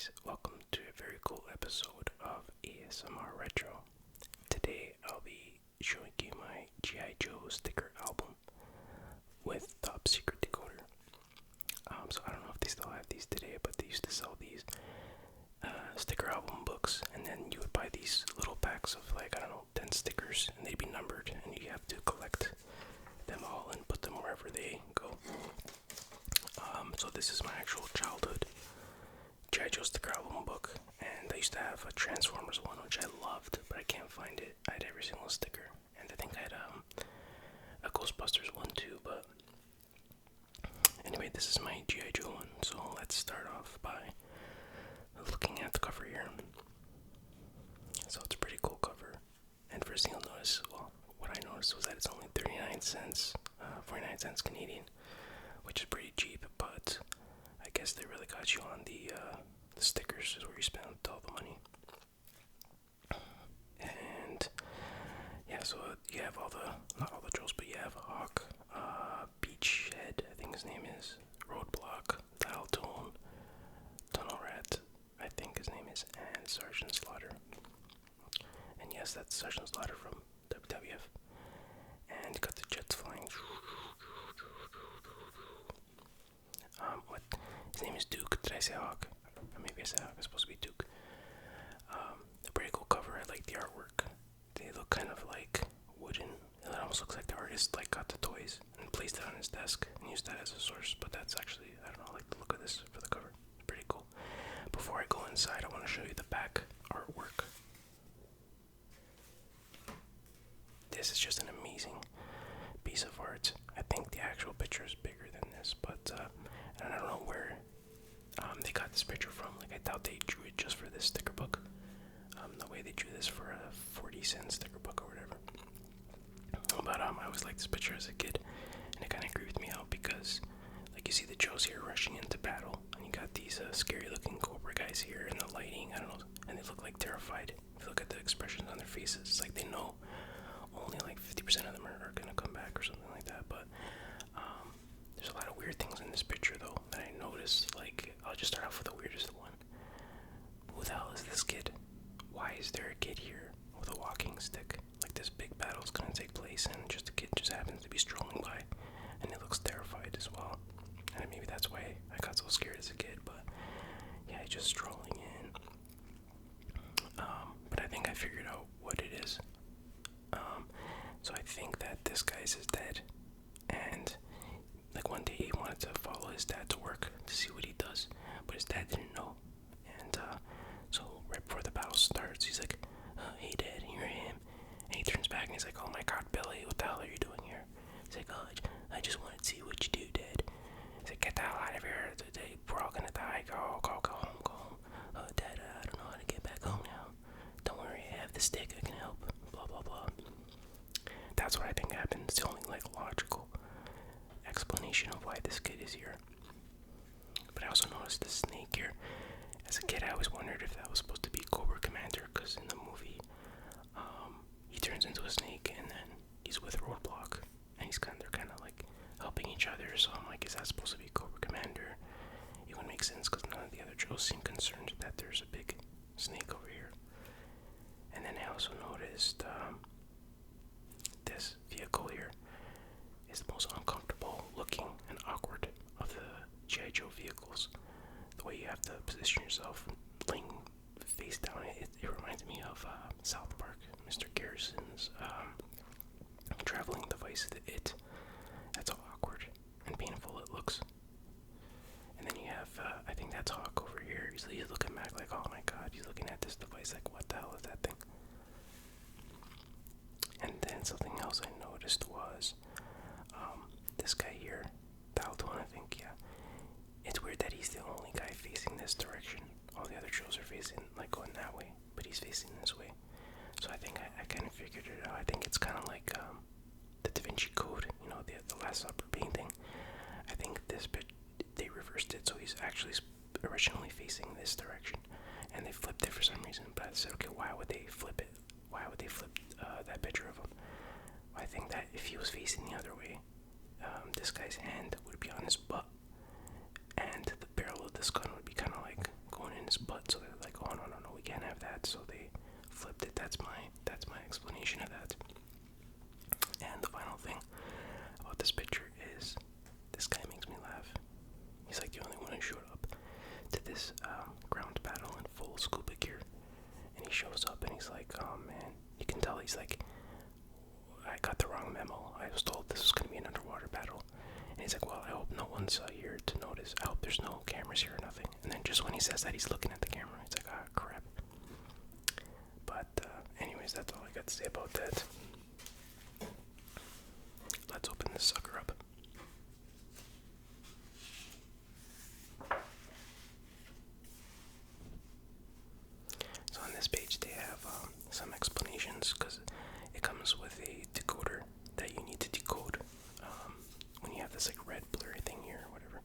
guys, welcome to a very cool episode of ASMR Retro. Today I'll be showing you my G.I. Joe sticker album with Top Secret Decoder. So I don't know if they still have these today, but they used to sell these sticker album books, and then you would buy these little packs of 10 stickers, and they'd be numbered, and you have to collect them all and put them wherever they go. So this is my actual childhood G.I. Joe sticker album book, and I used to have a Transformers one, which I loved, but I can't find it. I had every single sticker, and I think I had a Ghostbusters one too, but anyway, this is my G.I. Joe one, so let's start off by looking at the cover here. So it's a pretty cool cover, and first thing you'll notice, well, what I noticed was that it's only 39 cents, 49 cents Canadian, which is pretty cheap, but I guess they really got you on the stickers is where you spend all the money. And yeah, so you have not all the Joes, but you have Hawk, Beachhead, I think his name is, Roadblock, Dial Tone, Tunnel Rat, I think his name is, and Sergeant Slaughter. And yes, that's Sergeant Slaughter from WWF. And you got the jets flying. What? His name is Duke. Did I say Hawk? Or maybe I said Hawk. It's supposed to be Duke. A pretty cool cover. I like the artwork. They look kind of like wooden. It almost looks like the artist got the toys and placed it on his desk and used that as a source. But that's actually, I don't know, I like the look of this for the cover. It's pretty cool. Before I go inside, I want to show you the back artwork. This is just an amazing piece of art. I think the actual picture is bigger than this, but and I don't know where they got this picture from. I doubt they drew it just for this sticker book. The way they drew this for a 40-cent sticker book or whatever. But I always liked this picture as a kid, and it kind of creeped me out because, you see the Joes here rushing into battle, and you got these scary-looking Cobra guys here, and the lighting, I don't know, and they look terrified. If you look at the expressions on their faces, it's like they know only 50% of them are gonna come back or something like that. But there's a lot of weird things in this picture though that I noticed. I'll just start off with the weirdest one. Who the hell is this kid? Why is there a kid here with a walking stick? This big battle's gonna take place, and a kid just happens to be strolling by, and he looks terrified as well. And maybe that's why I got so scared as a kid. But yeah, he's just strolling in. But I think I figured out what it is. So I think that this guy's his dad, and one day he wanted to follow his dad to work to see what he does, but his dad didn't know. And so right before the battle starts, he's like, "Hey Dad, here I am." And he turns back and he's like, "Oh my God, Billy, what the hell are you doing here?" He's like, "Oh, I just wanted to see what you do, Dad." He's like, "Get the hell out of here! We're all gonna die. Go home, go home." Dad, I don't know how to get back home now. Don't worry, I have the stick. I can help. Blah blah blah. That's what I think happened. It's the only logical explanation of why this kid is here. But I also noticed the snake here. As a kid, I always wondered if that was supposed to be Cobra Commander, because in the movie, he turns into a snake, and then he's with Roadblock, and they're kind of helping each other. So I'm like, is that supposed to be Cobra Commander? It would make sense because none of the other Joes seem concerned that there's a big snake over here. And then I also noticed this vehicle here is the most uncomfortable looking and awkward of the G.I. Joe vehicles. The way you have to position yourself laying face down, it reminds me of South Park, Mr. Garrison's traveling device, It. That's how awkward and painful it looks. And then you have, I think that's Hawk over here. He's looking back oh my God, he's looking at this device what the hell is that thing? And then something else I noticed was this guy here, Dalton, I think, yeah. It's weird that he's the only guy facing this direction. All the other Joes are facing, going that way, but he's facing this way. So I think I kind of figured it out. I think it's kind of like the Da Vinci Code, the Last Supper painting. I think this bit, they reversed it, so he's actually originally facing this direction, and they flipped it for some reason. But I said, okay, why would they flip it? Why would they flip that picture of him? I think that if he was facing the other way, this guy's hand would be on his butt, and the barrel of this gun would be kind of going in his butt. this ground battle in full scuba gear, and he shows up and he's like, oh man, you can tell he's like, I got the wrong memo. I was told this was going to be an underwater battle. And he's like, well, I hope no one's here to notice. I hope there's no cameras here or nothing. And then just when he says that, he's looking at the camera. He's like, ah, crap. But anyways, that's all I got to say about that. Let's open this sucker up. So on this page they have some explanations, because it comes with a decoder that you need to decode. When you have this like red blurry thing here or whatever,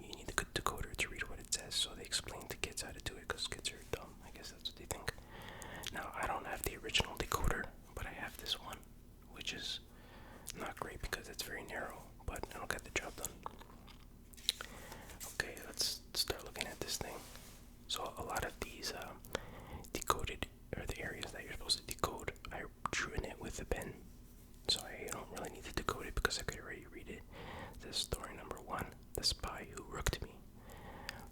you need a good decoder to read what it says. So they explain to kids how to do it, because kids are dumb. I guess that's what they think. Now, I don't have the original decoder, but I have this one, which is not great because it's very narrow, but it'll get the job done. Okay, let's start looking at this thing. So a lot of these decoded, or the areas that you're supposed to decode, I drew in it with a pen. So I don't really need to decode it because I could already read it. This is story number 1, The Spy Who Rooked Me.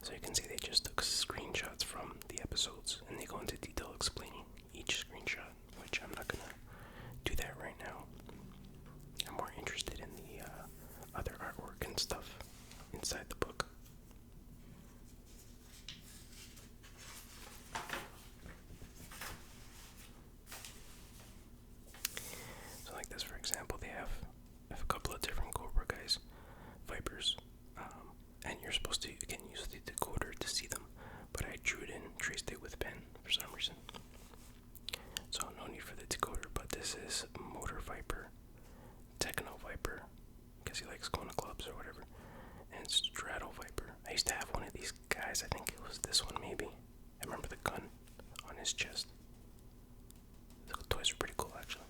So you can see they just took screenshots from the episodes, and they go into detail explaining each screenshot, which I'm not gonna do that right now. I'm more interested in the other artwork and stuff inside the book. So like this, for example, they have a couple of different Cobra guys, Vipers, and you're supposed to, again, use the decoder to see them, but I drew it in, traced it with pen for some reason. So no need for the decoder, but this is Motor Viper, Techno Viper, because he likes going to clubs or whatever, and Strato Viper. I used to have one of these guys, I think it was this one maybe. I remember the gun on his chest. The toys were pretty cool actually.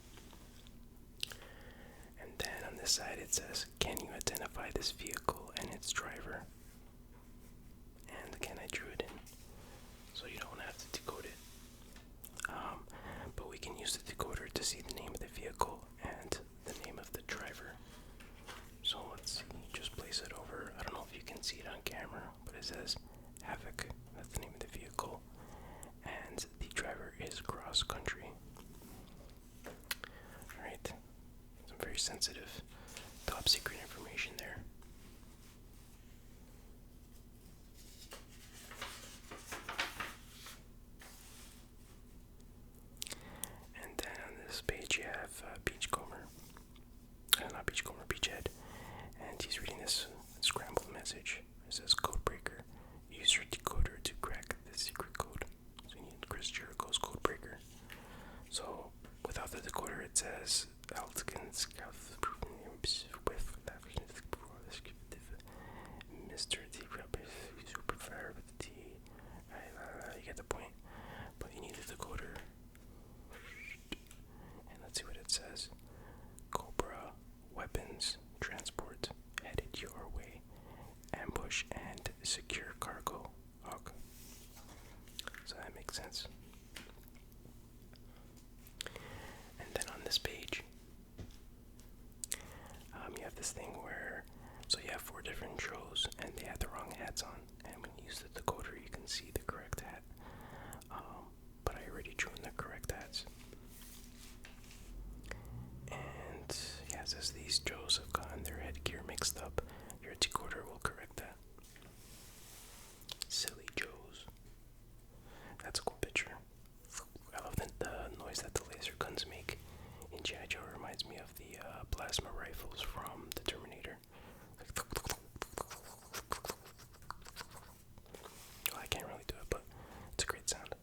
And then on this side it says, can you identify this vehicle and its driver? And again, I drew it in, so you don't have to decode it. But we can use the decoder to see the name of the vehicle and the name of the driver. So let's see, just place it over. I don't know if you can see it on camera, but it says Havoc. That's the name of the vehicle. And the driver is Cross Country. Alright, some very sensitive, top secret information there. And then on this page you have Beachcomber. Not Beachcomber, Beachhead. And he's reading this scrambled message. It says, Codebreaker. Use your decoder to crack the secret code. So you need Chris Jericho's Codebreaker. So without the decoder it says, Mr. T, super fire with the T. You get the point. But you need the decoder. And let's see what it says. Cobra, weapons, transport, headed your way. Ambush and secure cargo. Okay. So that makes sense. And then on this page, you have this thing where, so you have 4 different shows, and they have the wrong hats on. And when you use the decoder, you can see the correct hat. But I already drew in the correct hats. And yeah, it says these Joes have gotten their headgear mixed up. Your decoder will correct that. Silly Joes. That's a cool picture. I love the noise that the laser guns make in GIJOE. Reminds me of the plasma rifles from the Terminator. Like, well, I can't really do it, but it's a great sound.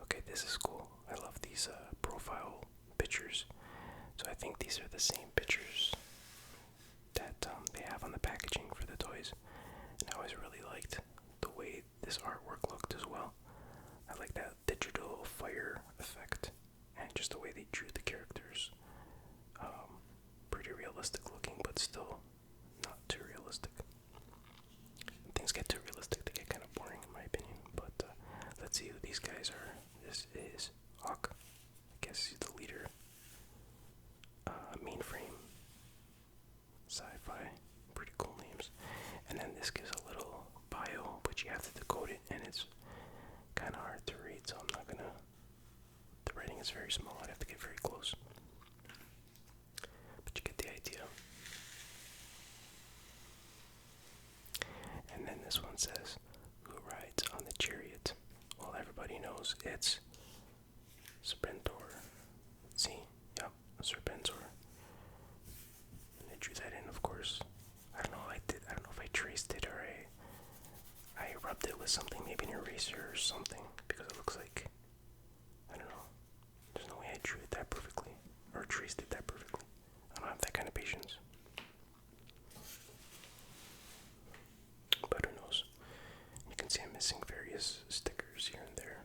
Okay, this is cool. I love these profile pictures. So I think these are the same pictures that they have on the packaging for the toys. And I always really liked the way this artwork looked as well. I like that digital fire effect and just the way they drew the characters. Pretty realistic looking, but still not too realistic. When things get too realistic, they get kind of boring in my opinion. But let's see who these guys are. This is Hawk. I guess he's the leader. Mainframe. is very small. I'd have to get very close. But you get the idea. And then this one says, who rides on the chariot? Well, everybody knows it's Serpentor. Let's see. Yep, a Serpentor. And I drew that in, of course. I don't know if I traced it or I rubbed it with something, maybe an eraser or something, because it looks like, I don't know. There's no way I drew it that perfectly, or traced it that perfectly. I don't have that kind of patience. But who knows? You can see I'm missing various stickers here and there.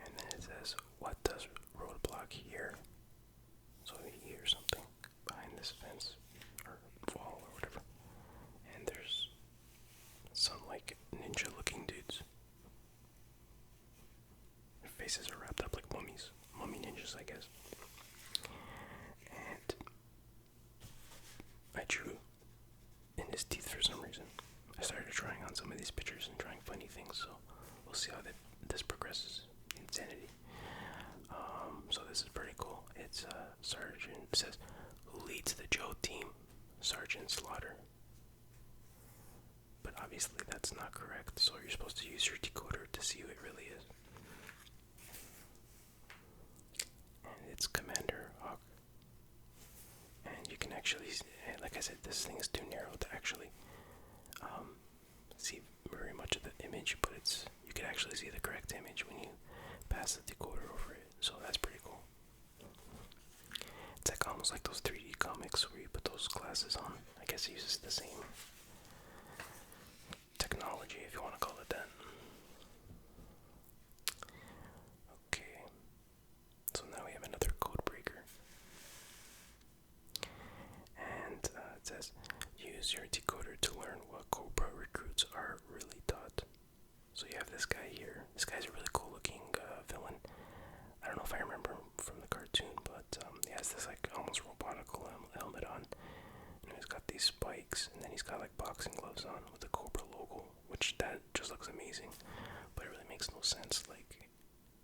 And then it says, what does roadblock here? So you hear something behind this fence or wall or whatever. And there's some like ninja looking dudes. Their faces are wrapped up like mummies. Mummy ninjas, I guess. And I drew in his teeth for some reason. I started drawing on some of these pictures and drawing funny things, so we'll see how this progresses. Insanity. So this is pretty cool. It's Sergeant, it says, who leads the Joe team? Sergeant Slaughter. But obviously that's not correct, so you're supposed to use your decoder to see who it really is. And it's Commander Hawk. And you can actually, like I said, this thing is too narrow to actually see very much of the image, but you can actually see the correct image when you pass the decoder over it, so that's pretty cool. It's like almost like those 3D comics where you put those glasses on. I guess it uses the same technology, if you want to call it that. Okay, so now we have another code breaker. And it says, use your decoder to learn what Cobra recruits are really taught. So you have this guy here. This guy's a really cool looking villain. I don't know if I remember him from the cartoon, but he has this like almost robotical helmet on. And he's got these spikes, and then he's got like boxing gloves on with the Cobra logo, which that just looks amazing. But it really makes no sense. Like,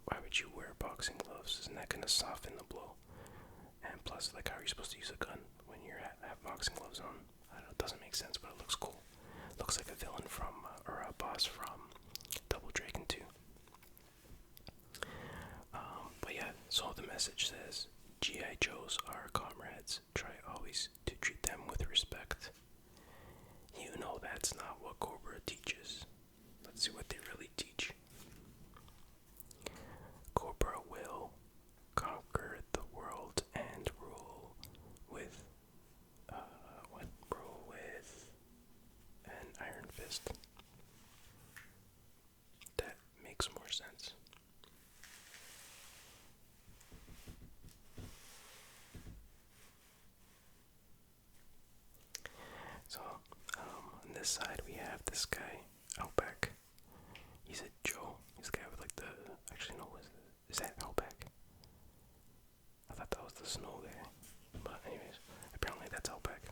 why would you wear boxing gloves? Isn't that gonna soften the blow? And plus, like, how are you supposed to use a gun when you have boxing gloves on? I don't know, it doesn't make sense, but it looks cool. Looks like a villain from, or a boss from Double Dragon 2. But yeah, so the message says, GI Joes are comrades. Try always to treat them with respect. You know that's not what Cobra teaches. Let's see what they really teach. Cobra will conquer the world and rule with an iron fist. That makes more sense. So, on this side we have this guy, Outback. He's a Joe. He's the guy with like the, actually no, is that Outback? I thought that was the snow guy. But anyways, apparently that's Outback.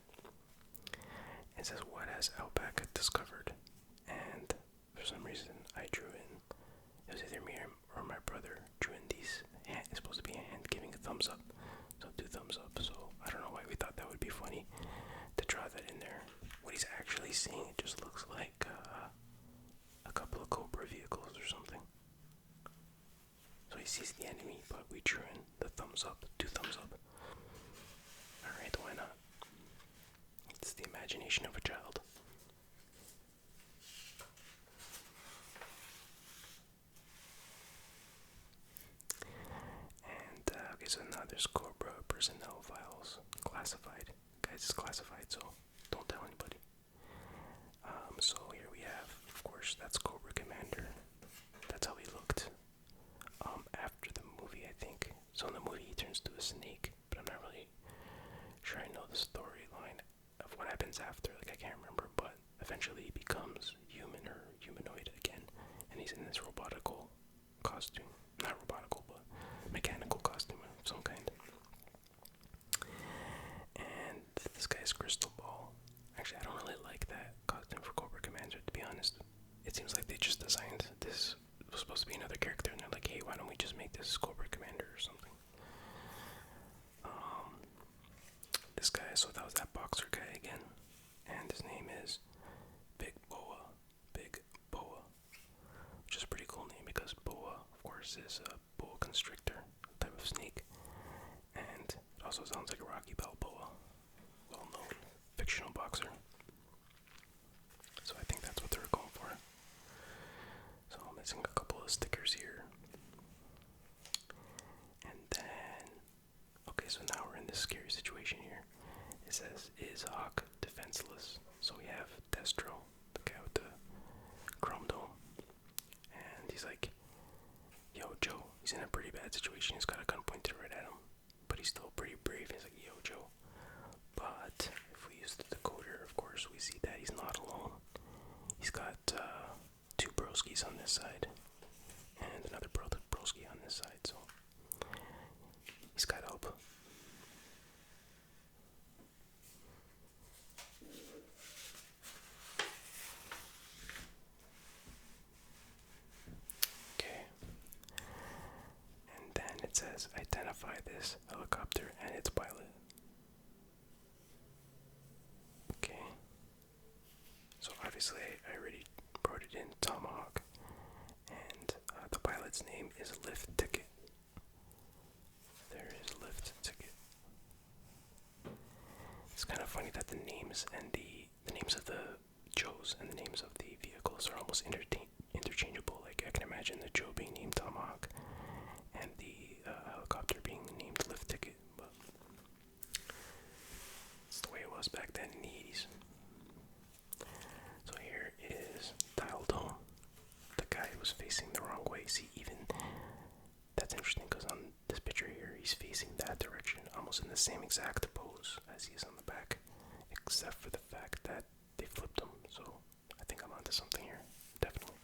It says, what has Outback discovered? And for some reason I drew in, it was either me or my brother drew in these, it's supposed to be a hand giving a thumbs up. So 2 thumbs up. So I don't know why we thought that would be funny to draw that in there. What he's actually seeing, it just looks like a couple of Cobra vehicles or something. So he sees the enemy, but we drew in the thumbs up, 2 thumbs up. Alright, why not? It's the imagination of a child. And, okay, so now there's Cobra personnel files. Classified. Guys, it's classified, so don't tell anybody. So here we have, of course, that's Cobra Commander. That's how he looked after the movie, I think. So in the movie he turns to a snake, but I'm not really sure I know the storyline of what happens after. Like, I can't remember, but eventually he becomes human or humanoid again, and he's in this robotical costume. Not robotical, but mechanical costume of some kind. And this guy's Crystal Ball. Actually, I don't really like that so that was that boxer guy again, and his name is Big Boa. Big Boa, which is a pretty cool name because boa, of course, is a boa constrictor type of snake, and it also sounds like a Rocky Balboa, well-known fictional boxer. So I think that's what they were going for. So I'm missing a couple of stickers here. And then, okay, so now we're in this scary situation here. It says, is Hawk defenseless? So we have Destro, the guy with the chrome dome. And he's like, yo, Joe, he's in a pretty bad situation. He's got a gun pointed right at him. But he's still pretty brave. He's like, yo, Joe. But if we use the decoder, of course, we see that he's not alone. He's got two broskies on this side and another broski on this side, so he's got help. Okay. And then it says, identify this helicopter and its pilot. Okay. So obviously I already wrote it in Tomahawk, and the pilot's name is Lift Ticket. There is Lift Ticket. It's kind of funny that the names and the names of the Joes and the names of the vehicles are almost interchangeable. Like I can imagine the Joe being named Tomahawk and the helicopter being named Lift Ticket, but it's the way it was back then in the 80s. So here is Dial Dome. The guy was facing the wrong way. See, even that's interesting because on this picture here, he's facing that direction, almost in the same exact pose as he is on the back, except for the fact that they flipped him. So I think I'm onto something here, definitely.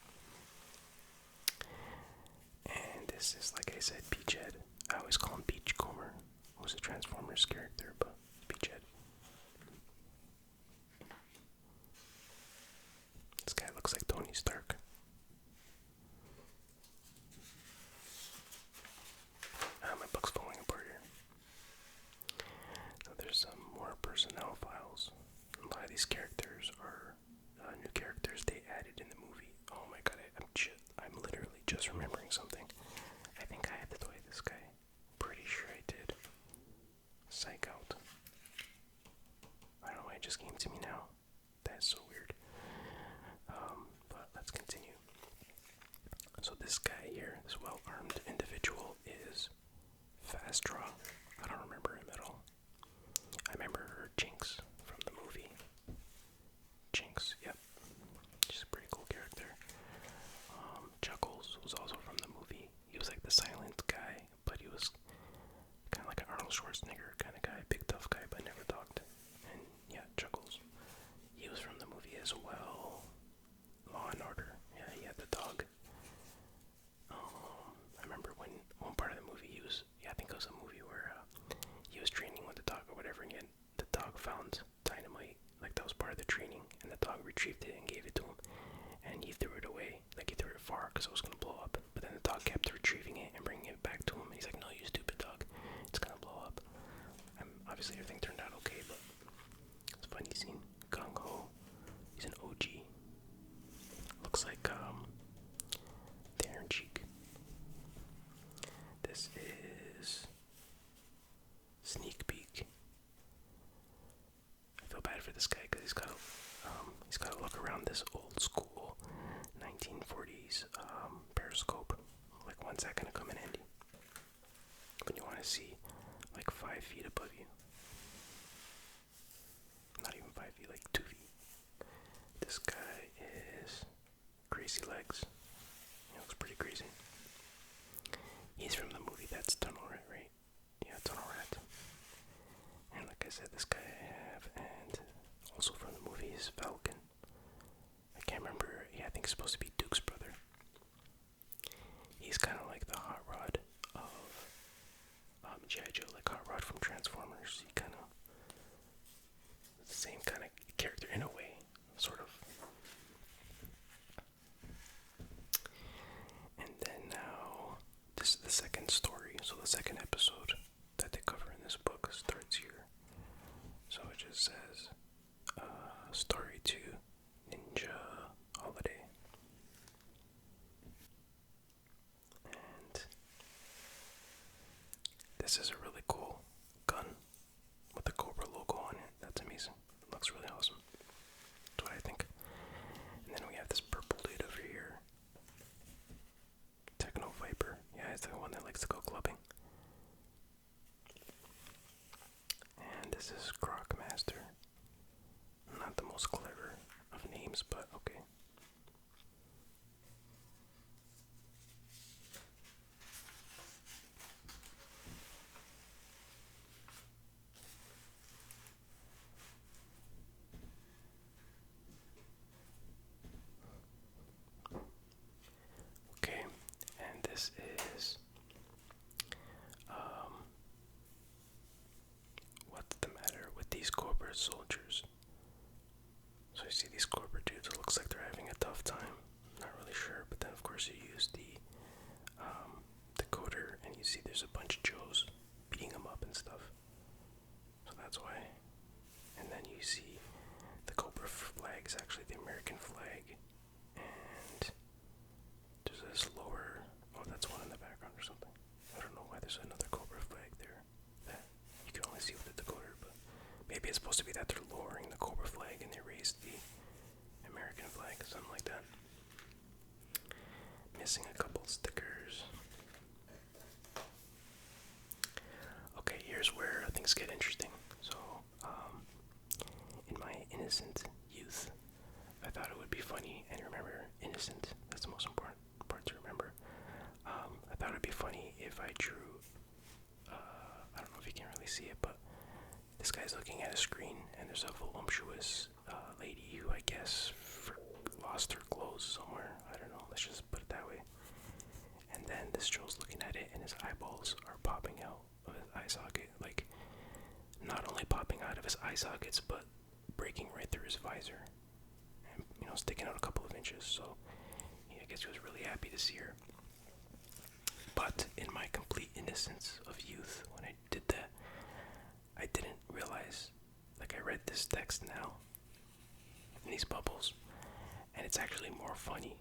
And this is, like I said, Beachhead. I always call him Beachcomber, who's a Transformers character, but Beachhead. This guy looks like Tony Stark. My book's falling apart here. So there's some more personnel files. A lot of these characters are new characters they added in the movie. Oh my god, I'm literally just remembering something. I think I had to play this guy. Pretty sure I did. Psych Out. I don't know why it just came to me now. That's so weird. But let's continue. So this guy here, this well-armed individual, is Fast Draw. I don't remember him at all. I remember her Jinx from the movie. Jinx, yep. She's a pretty cool character. Chuckles was also from the movie. He was like the silent guy, but he was kind of like an Arnold Schwarzenegger kind of guy. Big tough guy, but never talked. And yeah, Chuckles. He was from the movie as well. Law and Order. Yeah, he had the dog. I remember when one part of the movie I think it was a movie where he was training with the dog or whatever, and the dog found dynamite, like that was part of the training, and the dog retrieved it and gave it to him, and he threw it away, like he threw it far because it was going to blow up, but then the dog kept retrieving it and bringing it back to him, and he's like, no, you stupid dog, it's going to blow up. Obviously everything turned out okay, but it's a funny scene. Gung Ho, he's an OG. Looks like the Iron Cheek. This is Sneak Peek. I feel bad for this guy because he's got to look around this old school 1940s periscope. Like, when's that gonna come in handy? When you want to see like 5 feet above you. Not even 5 feet, like 2 feet. This guy is Crazy Legs. He looks pretty crazy. He's from the movie That's Tunnel Rat, right? Yeah, Tunnel Rat. And like I said, this guy I have, and also from the movie is Falcon. I can't remember, I think he's supposed to be Duke's brother. He's kind of like the Hot Rod of GIJOE, like Hot Rod from Transformers. He kind of, the same kind of character in a way, sort of. And then now, this is the second story, so the second episode that they cover in this book starts here. So really cool gun with the Cobra logo on it. That's amazing. It looks really awesome. That's what I think. And then we have this purple dude over here. Techno Viper. Yeah, it's the one that likes to go clubbing. And this is Croc Master. Not the most clever of names, but okay. Okay, and this is what's the matter with these Cobra soldiers? So you see these Cobra dudes, it looks like they're having a tough time. Not really sure, but then of course you use the Decoder and you see there's a bunch of Joes beating them up and stuff. So that's why. And then you see the Cobra flag is actually the American flag. And there's this lower, oh, that's one in the background or something. I don't know why there's another Cobra flag there that you can only see with the Decoder, but maybe it's supposed to be that they're lowering the Cobra flag and they raised the American flag, something like that. Missing a couple stickers. Okay, here's where things get interesting. So, in my innocent youth, I thought it would be funny, and remember, innocent, that's the most important part to remember. I thought it would be funny if I drew, I don't know if you can really see it, but this guy's looking at a screen, and there's a voluptuous lady who I guess lost her clothes somewhere. I don't know, let's just put it that way. And then this Joe's looking at it, and his eyeballs are popping out of his eye socket. Like, not only popping out of his eye sockets, but breaking right through his visor. And, you know, sticking out a couple of inches. So, yeah, I guess he was really happy to see her. But in my complete innocence of youth, when I did that, I didn't realize, like, I read this text now, in these bubbles, and it's actually more funny,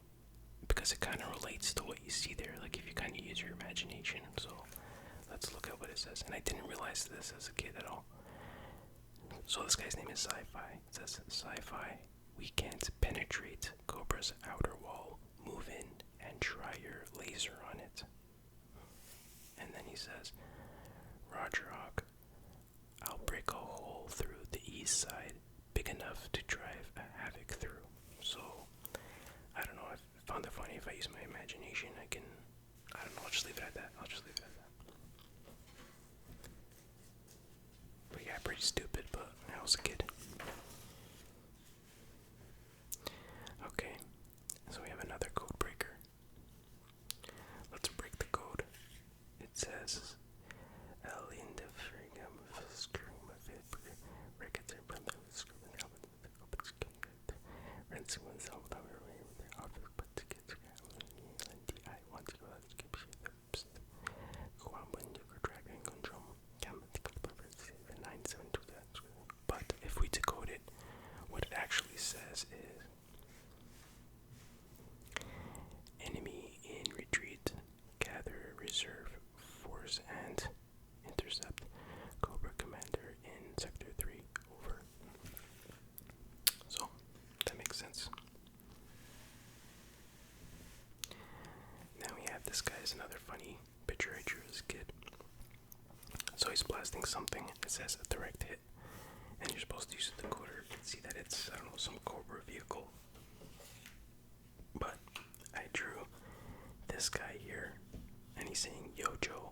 because it kind of relates to what you see there, like if you kind of use your imagination. So let's look at what it says. And I didn't realize this as a kid at all. So this guy's name is Sci-Fi. It says, Sci-Fi, we can't penetrate Cobra's outer wall. Move in and try your laser on it. And then he says, Roger Hawk, I'll break a hole through the east side big enough to drive a Havoc through. So I don't know, I found it funny. If I use my imagination, I don't know, I'll just leave it at that. But yeah, pretty stupid, but I was a kid. Okay, so we have another code breaker. Let's break the code. It says, but if we decode it, what it actually says is enemy in retreat, gather reserve force and intercept Cobra commander in sector 3, over. So that makes sense. Now we have this guy is another funny picture I drew as a kid. So he's blasting something. It says a direct hit, and you're supposed to use the decoder. You can see that it's, I don't know, some Cobra vehicle. But I drew this guy here, and he's saying, Yo, Joe.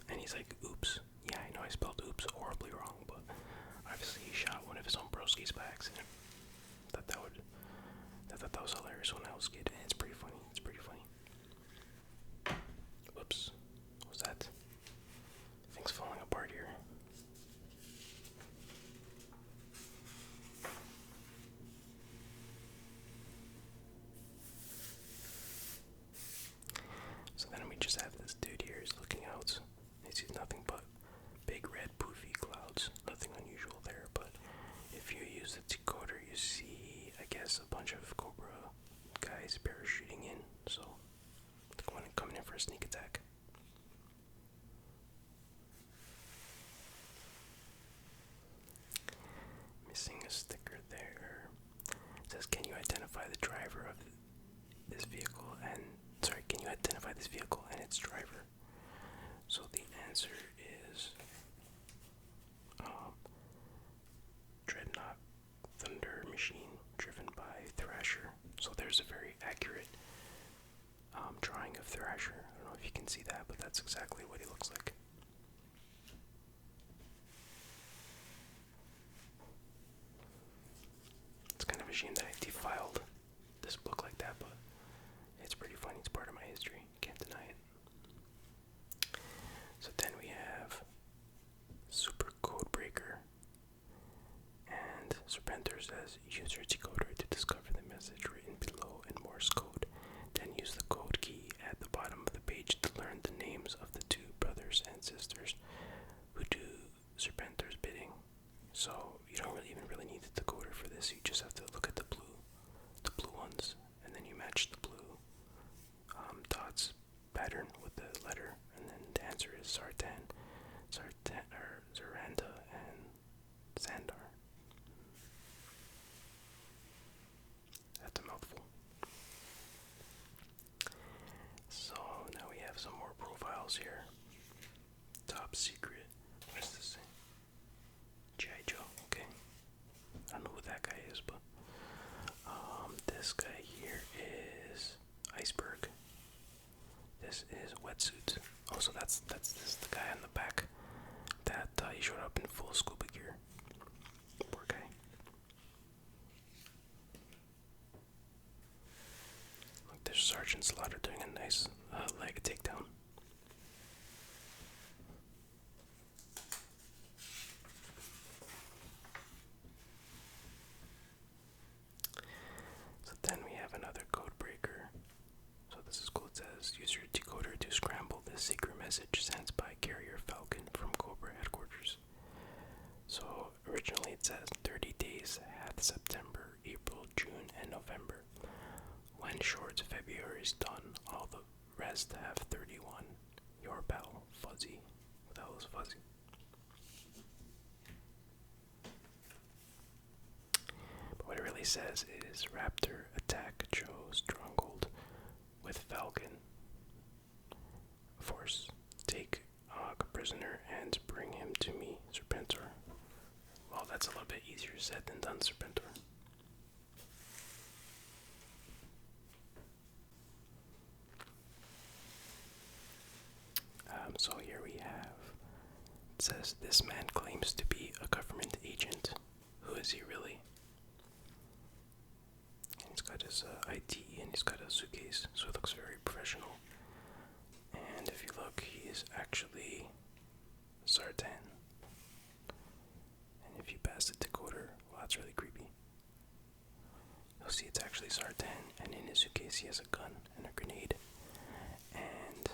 And he's like, oops. Yeah, I know I spelled oops horribly wrong, but obviously he shot one of his own broskies by accident. I thought that was hilarious when I was a kid, and it's pretty funny. Whoops. What was that? Things falling apart here. So then we just have this dude here. He's looking out. He sees nothing but big red poofy clouds. Nothing unusual there, but if you use the decoder, you see, I guess, a bunch of Cobra guys parachuting in. So they're coming in for a sneak attack. identify the driver of this vehicle and can you identify this vehicle and its driver? So the answer is Dreadnought Thunder Machine driven by Thrasher. So there's a very accurate drawing of Thrasher. I don't know if you can see that, but that's exactly what he looks like. It's kind of a shame that I defiled this book like that, but it's pretty funny. It's part of my history. Can't deny it. So then we have Super Code Breaker. And Serpentor says, use your decoder to discover the message written below in Morse code. Then use the code key at the bottom of the page to learn the names of the two brothers and sisters who do Serpentor's bidding. So you don't even really need the decoder for this. You just have to look at the blue ones, and then you match the blue dots pattern with the letter, and then the answer is Zartan, Zaranda, and Xandar. That's a mouthful. So now we have some more profiles here. Top secret. What does this say? GIJOE. Okay. I don't know who that guy is, but this guy here is Iceberg. This is Wetsuit. Oh, so that's the guy on the back that he showed up in full scuba gear. Poor guy. Look, there's Sergeant Slaughter doing a nice leg takedown. So then we have another code breaker. So this is cool. It says, use your decoder to scramble the secret message sent by Carrier Falcon from Cobra headquarters. So originally it says 30 days had September, April, June, and November. When short February is done, all the rest have 31. Your pal, Fuzzy. What the hell is Fuzzy? But what it really says is Raptor attack Joe Stronghold with Falcon Force. Take Og prisoner and bring him to me, Serpentor. Well, that's a little bit easier said than done, Serpentor. So here we have, it says, this man claims to be a government agent. Who is he really? And he's got his ID and he's got a suitcase, so it looks very professional. And if you look, he is actually Zartan. And if you pass the decoder, well, that's really creepy. You'll see it's actually Zartan, and in his suitcase he has a gun and a grenade. And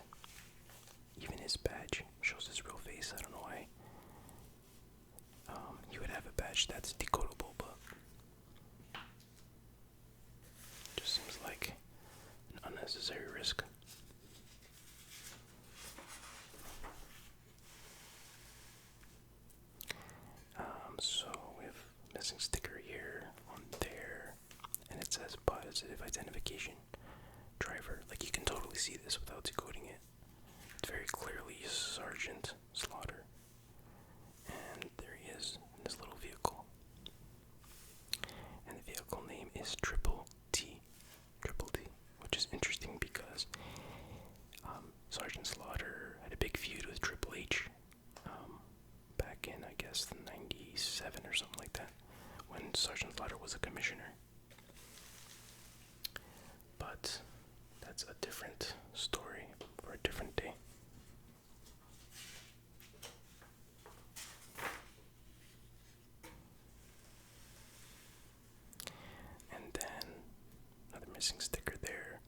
even his badge shows his real face. I don't know why. He would have a badge that's decodable, but just seems like an unnecessary risk. So we have missing sticker here, on there, and it says positive identification driver. Like, you can totally see this without decoding it. It's very clearly Sergeant Slaughter. And there he is in his little vehicle. And the vehicle name is Triple T, which is interesting because Sergeant Slaughter had a big feud with Triple H back in, I guess, 97 or something like that, when Sergeant Slaughter was a commissioner. But that's a different story for a different day. And then another missing sticker there.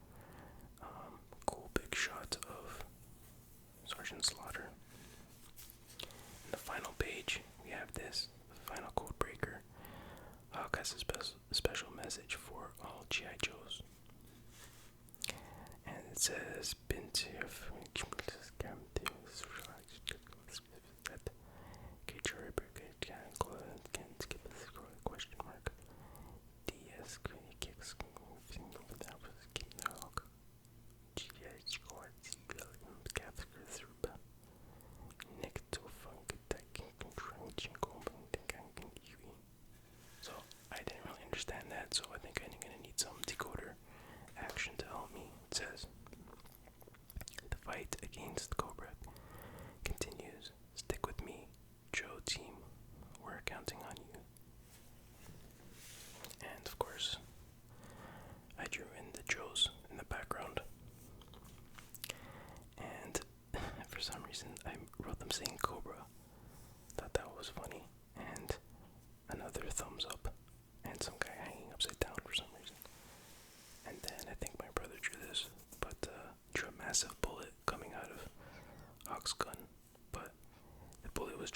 Cool big shot of Sergeant Slaughter. And the final page, we have this, the final code breaker. Hawk has a special message for all GI Joes. And it says, question mark. DS kicks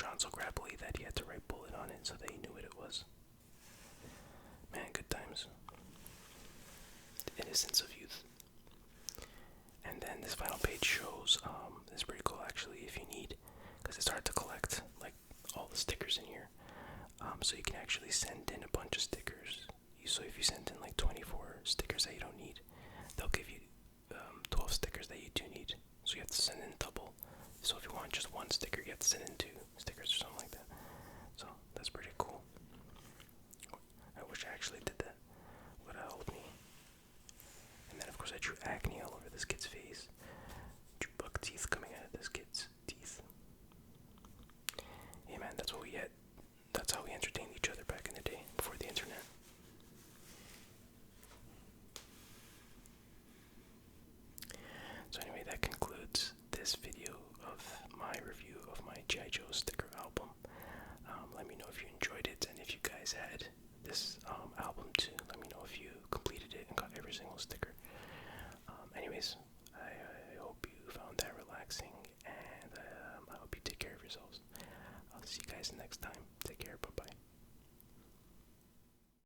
drawn so graphically that he had to write bullet on it so they knew what it was. Man, good times. The innocence of youth. And then this final page shows, this is pretty cool actually if you need, because it's hard to collect like all the stickers in here. So you can actually send in a bunch of stickers. So if you send in like 24 stickers that you don't need, they'll give you 12 stickers that you do need. So you have to send in double. So if you want just one sticker, you have to send in 2 stickers or something like that. So that's pretty cool. I wish I actually did that. Would have helped me. And then of course I drew acne all over this kid's face. Drew buck teeth coming out of this kid's teeth. Hey man, that's what we get. That's how we entertain